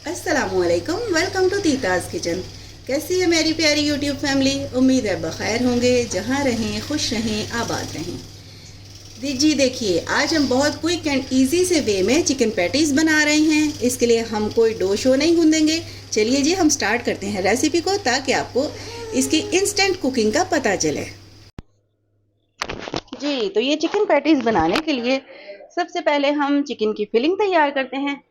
अस्सलामुअलैकुम, welcome to तीताज़ kitchen. कैसी है मेरी प्यारी यूट्यूब फैमिली? उम्मीद है बखैर होंगे, जहाँ रहें खुश रहें आबाद रहें। जी देखिए, आज हम बहुत क्विक एंड इजी से वे में चिकन पैटीज़ बना रहे हैं। इसके लिए हम कोई डो शो नहीं गूंदेंगे। चलिए जी, हम स्टार्ट करते हैं रेसिपी को, ताकि आपको इसकी इंस्टेंट कुकिंग का पता चले। जी तो ये चिकन पैटीज़ बनाने के लिए सबसे पहले हम चिकन की फिलिंग तैयार करते हैं।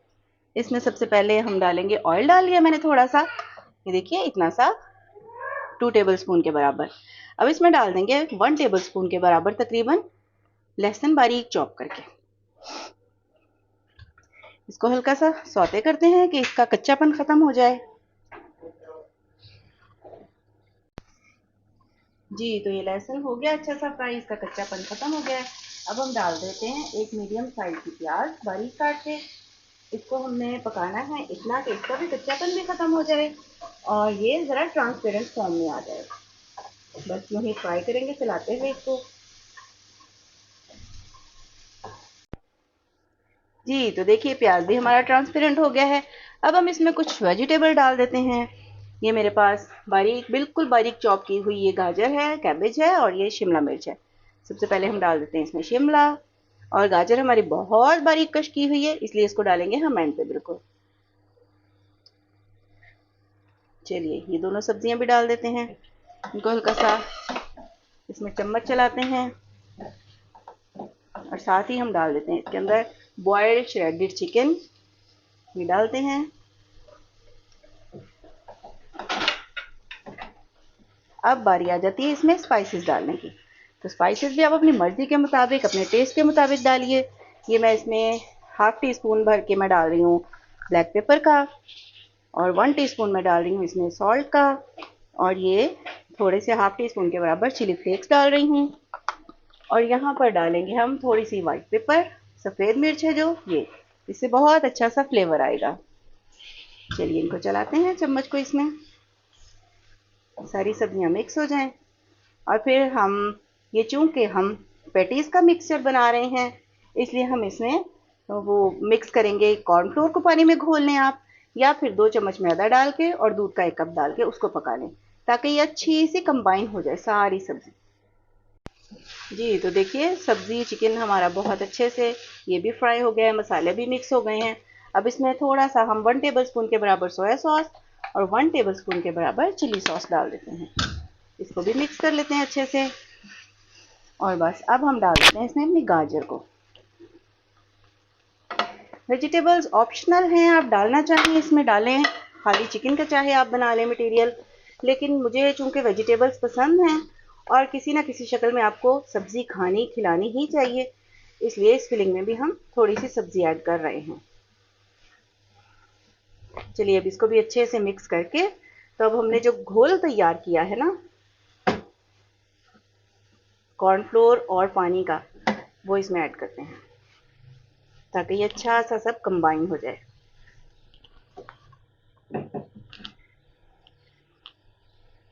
इसमें सबसे पहले हम डालेंगे ऑयल। डाल लिया मैंने थोड़ा सा, ये देखिए इतना सा, 2 टेबल स्पून के बराबर। अब इसमें डाल देंगे 1 टेबल स्पून के बराबर तकरीबन लहसुन बारीक चॉप करके। इसको हल्का सा सौते करते हैं कि इसका कच्चापन खत्म हो जाए। जी तो ये लहसुन हो गया अच्छा सा फ्राई, इसका कच्चापन खत्म हो गया है। अब हम डाल देते हैं एक मीडियम साइज की प्याज बारीक काट के। इसको हमने पकाना है इतना कि इसका भी कच्चापन भी खत्म हो जाए और ये ज़रा ट्रांसपेरेंट फॉर्म में आ जाए। बस यूँ ही फ्राई करेंगे चलाते हुए इसको। जी तो देखिए प्याज भी हमारा ट्रांसपेरेंट हो गया है। अब हम इसमें कुछ वेजिटेबल डाल देते हैं। ये मेरे पास बारीक, बिल्कुल बारीक चॉप की हुई ये गाजर है, कैबेज है और ये शिमला मिर्च है। सबसे पहले हम डाल देते हैं इसमें शिमला, और गाजर हमारी बहुत बारीक कश की हुई है, इसलिए इसको डालेंगे हम एंड पे बिल्कुल। चलिए ये दोनों सब्जियां भी डाल देते हैं। इनको हल्का सा इसमें चम्मच चलाते हैं और साथ ही हम डाल देते हैं इसके अंदर बॉयल्ड श्रेडेड चिकन भी डालते हैं। अब बारी आ जाती है इसमें स्पाइसेस डालने की। तो स्पाइसेस भी आप अपनी मर्ज़ी के मुताबिक, अपने टेस्ट के मुताबिक डालिए। ये मैं इसमें हाफ़ टी स्पून भर के मैं डाल रही हूँ ब्लैक पेपर का, और 1 टीस्पून मैं डाल रही हूँ इसमें सॉल्ट का, और ये थोड़े से हाफ़ टी स्पून के बराबर चिली फ्लेक्स डाल रही हूँ। और यहाँ पर डालेंगे हम थोड़ी सी वाइट पेपर, सफ़ेद मिर्च है जो, ये इससे बहुत अच्छा सा फ्लेवर आएगा। चलिए इनको चलाते हैं चम्मच को, इसमें सारी सब्जियां मिक्स हो जाएं। और फिर हम ये, चूंकि हम पैटीज़ का मिक्सचर बना रहे हैं, इसलिए हम इसमें वो मिक्स करेंगे। कॉर्नफ्लोर को पानी में घोल लें आप, या फिर 2 चम्मच मैदा डाल के और दूध का 1 कप डाल के उसको पका लें, ताकि ये अच्छी सी कंबाइन हो जाए सारी सब्जी। जी तो देखिए सब्जी चिकन हमारा बहुत अच्छे से ये भी फ्राई हो गया है, मसाले भी मिक्स हो गए हैं। अब इसमें थोड़ा सा हम 1 टेबल स्पून के बराबर सोया सॉस और 1 टेबल स्पून के बराबर चिली सॉस डाल देते हैं। इसको भी मिक्स कर लेते हैं अच्छे से। और बस अब हम डाल देते हैं इसमें अपनी गाजर को। वेजिटेबल्स ऑप्शनल हैं, आप डालना चाहें इसमें डालें, खाली चिकन का चाहे आप बना लें मटेरियल। लेकिन मुझे चूंकि वेजिटेबल्स पसंद हैं और किसी ना किसी शक्ल में आपको सब्ज़ी खानी खिलानी ही चाहिए, इसलिए इस फिलिंग में भी हम थोड़ी सी सब्ज़ी ऐड कर रहे हैं। चलिए अब इसको भी अच्छे से मिक्स करके, तो अब हमने जो घोल तैयार किया है ना कॉर्नफ्लोर और पानी का, वो इसमें ऐड करते हैं, ताकि ये अच्छा सा सब कंबाइन हो जाए।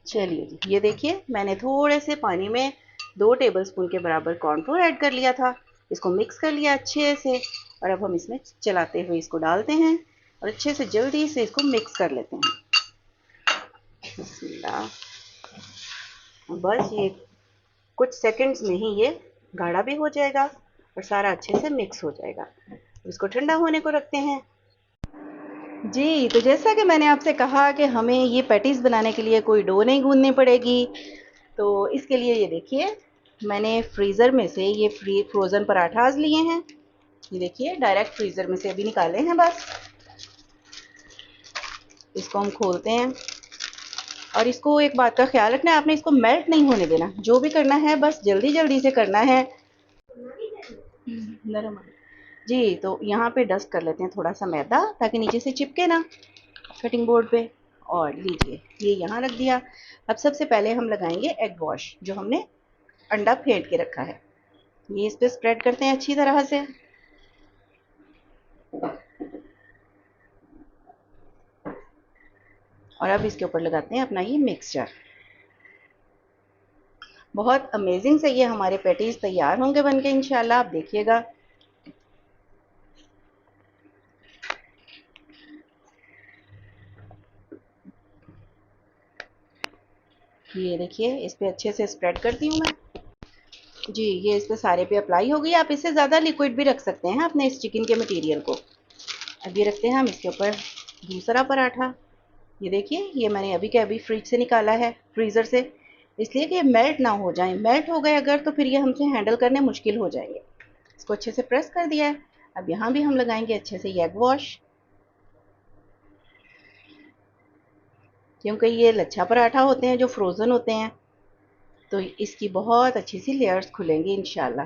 चलिए जी, ये देखिए मैंने थोड़े से पानी में 2 टेबल स्पून के बराबर कॉर्नफ्लोर ऐड कर लिया था। इसको मिक्स कर लिया अच्छे से, और अब हम इसमें चलाते हुए इसको डालते हैं और अच्छे से जल्दी से इसको मिक्स कर लेते हैं। बिस्मिल्लाह। बस ये कुछ सेकंड्स में ही ये गाढ़ा भी हो जाएगा और सारा अच्छे से मिक्स हो जाएगा। इसको ठंडा होने को रखते हैं। जी तो जैसा कि मैंने आपसे कहा कि हमें ये पैटीज़ बनाने के लिए कोई डो नहीं गूंदनी पड़ेगी। तो इसके लिए ये देखिए मैंने फ्रीज़र में से ये फ्रोज़न पराठाज लिए हैं। ये देखिए डायरेक्ट फ्रीज़र में से अभी निकाले हैं बस। इसको हम खोलते हैं, और इसको एक बात का ख्याल रखना है, आपने इसको मेल्ट नहीं होने देना। जो भी करना है बस जल्दी जल्दी से करना है। नरम जी तो यहाँ पे डस्ट कर लेते हैं थोड़ा सा मैदा, ताकि नीचे से चिपके ना कटिंग बोर्ड पे। और लीजिए ये यहाँ रख दिया। अब सबसे पहले हम लगाएंगे एग वॉश, जो हमने अंडा फेंट के रखा है। ये इस पे स्प्रेड करते हैं अच्छी तरह से। और अब इसके ऊपर लगाते हैं अपना ये मिक्सचर। बहुत अमेजिंग से ये हमारे पैटीज तैयार होंगे बनके इंशाल्लाह, आप देखिएगा। ये देखिए इस पर अच्छे से स्प्रेड करती हूँ मैं। जी ये इस पे सारे पे अप्लाई हो गई। आप इससे ज़्यादा लिक्विड भी रख सकते हैं अपने इस चिकन के मटेरियल को। अब ये रखते हैं हम इसके ऊपर दूसरा पराठा। ये देखिए ये मैंने अभी के अभी फ्रिज से निकाला है, फ्रीज़र से, इसलिए कि ये मेल्ट ना हो जाए। मेल्ट हो गए अगर तो फिर ये हमसे हैंडल करने मुश्किल हो जाएंगे। इसको अच्छे से प्रेस कर दिया है। अब यहाँ भी हम लगाएंगे अच्छे से एग वॉश, क्योंकि ये लच्छा पराठा होते हैं जो फ्रोज़न होते हैं, तो इसकी बहुत अच्छी सी लेयर्स खुलेंगी इंशाल्लाह।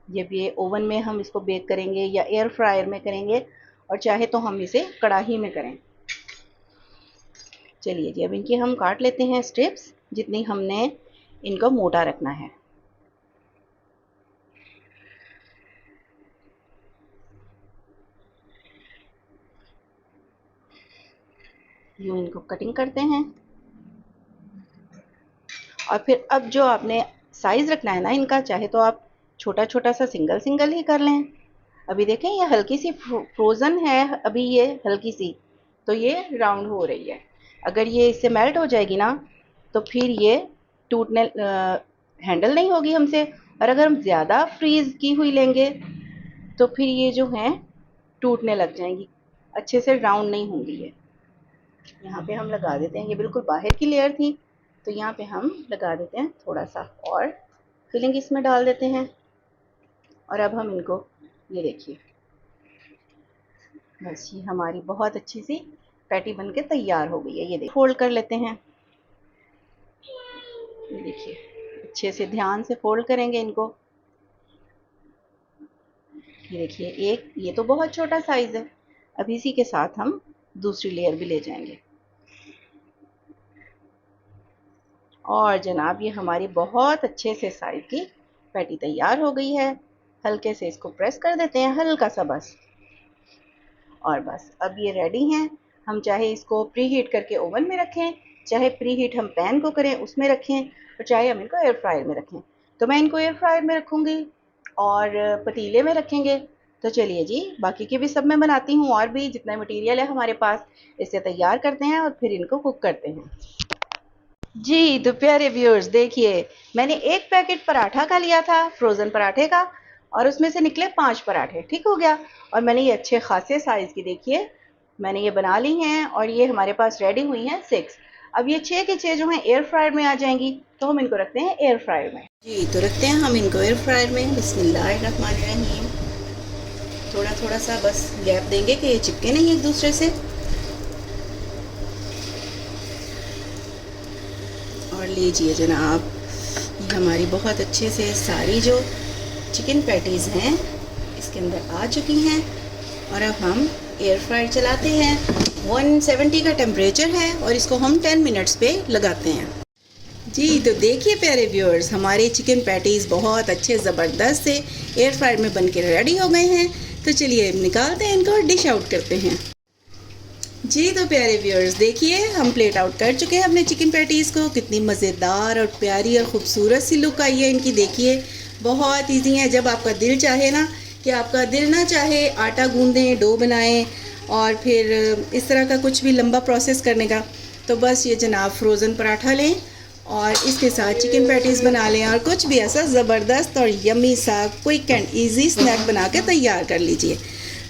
जब ये ओवन में हम इसको बेक करेंगे या एयर फ्रायर में करेंगे, और चाहे तो हम इसे कढ़ाई में करें। चलिए जी अब इनकी हम काट लेते हैं स्ट्रिप्स, जितनी हमने इनको मोटा रखना है। यूँ इनको कटिंग करते हैं। और फिर अब जो आपने साइज़ रखना है ना इनका, चाहे तो आप छोटा छोटा सा सिंगल सिंगल ही कर लें। अभी देखें ये हल्की सी फ्रोज़न है, अभी ये हल्की सी, तो ये राउंड हो रही है। अगर ये इससे मेल्ट हो जाएगी ना तो फिर ये टूटने हैंडल नहीं होगी हमसे। और अगर हम ज़्यादा फ्रीज़ की हुई लेंगे तो फिर ये जो हैं टूटने लग जाएंगी, अच्छे से राउंड नहीं होंगी ये। यहाँ पे हम लगा देते हैं, ये बिल्कुल बाहर की लेयर थी तो यहाँ पे हम लगा देते हैं थोड़ा सा और फिलिंग इसमें डाल देते हैं। और अब हम इनको, ये देखिए बस ये हमारी बहुत अच्छी सी पैटी बनके तैयार हो गई है। ये देखिए फोल्ड कर लेते हैं। ये देखिए अच्छे से ध्यान से फोल्ड करेंगे इनको। ये देखिए एक, ये तो बहुत छोटा साइज़ है। अब इसी के साथ हम दूसरी लेयर भी ले जाएंगे। और जनाब ये हमारी बहुत अच्छे से साइज़ की पैटी तैयार हो गई है। हल्के से इसको प्रेस कर देते हैं, हल्का सा बस, और बस अब ये रेडी हैं। हम चाहे इसको प्री हीट करके ओवन में रखें, चाहे प्री हीट हम पैन को करें उसमें रखें, और चाहे हम इनको एयर फ्रायर में रखें। तो मैं इनको एयर फ्रायर में रखूँगी और पतीले में रखेंगे। तो चलिए जी बाकी के भी सब मैं बनाती हूँ, और भी जितना मटेरियल है हमारे पास इससे तैयार करते हैं और फिर इनको कुक करते हैं। जी तो प्यारे व्यूअर्स देखिए मैंने एक पैकेट पराठा का लिया था, फ्रोज़न पराठे का, और उसमें से निकले 5 पराठे, ठीक हो गया। और मैंने ये अच्छे खासे साइज़ की, देखिए मैंने ये बना ली हैं, और ये हमारे पास रेडी हुई हैं 6। अब ये 6 के 6 जो हैं एयर फ्रायर में आ जाएंगी, तो हम इनको रखते हैं एयर फ्रायर में। जी तो रखते हैं हम इनको एयर फ्रायर में। बिस्मिल्लाहिर्रहमानिर्रहीम। थोड़ा थोड़ा सा बस गैप देंगे कि ये चिपके नहीं एक दूसरे से। और लीजिए जनाब ये हमारी बहुत अच्छे से सारी जो चिकन पैटीज़ हैं इसके अंदर आ चुकी हैं। और अब हम एयर फ्रायर चलाते हैं। 170 का टेम्परेचर है और इसको हम 10 मिनट्स पे लगाते हैं। जी तो देखिए प्यारे व्यूअर्स हमारे चिकन पैटीज़ बहुत अच्छे ज़बरदस्त से एयर फ्रायर में बन के रेडी हो गए हैं। तो चलिए निकालते हैं इनको और डिश आउट करते हैं। जी तो प्यारे व्यूअर्स देखिए हम प्लेट आउट कर चुके हैं अपने चिकन पैटीज़ को। कितनी मज़ेदार और प्यारी और ख़ूबसूरत सी लुक आई है इनकी। देखिए बहुत इजी है। जब आपका दिल चाहे ना, कि आपका दिल ना चाहे आटा गूंदें, डो बनाएं और फिर इस तरह का कुछ भी लंबा प्रोसेस करने का, तो बस ये जनाब फ्रोज़न पराठा लें और इसके साथ चिकन पैटीज़ बना लें और कुछ भी ऐसा ज़बरदस्त और यम्मी सा क्विक एंड ईजी स्नैक बना के तैयार कर लीजिए।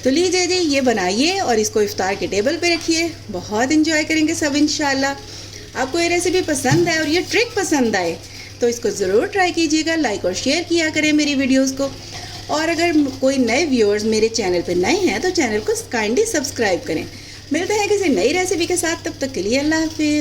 तो लीजिए जी ये बनाइए और इसको इफ्तार के टेबल पे रखिए। बहुत इंजॉय करेंगे सब इंशाल्लाह। आपको ये रेसिपी पसंद है और ये ट्रिक पसंद आए तो इसको ज़रूर ट्राई कीजिएगा। लाइक और शेयर किया करें मेरी वीडियोस को। और अगर कोई नए व्यूअर्स मेरे चैनल पे नए हैं तो चैनल को काइंडली सब्सक्राइब करें। मिलते हैं किसी नई रेसिपी के साथ, तब तक के लिए अल्लाह हाफिज़।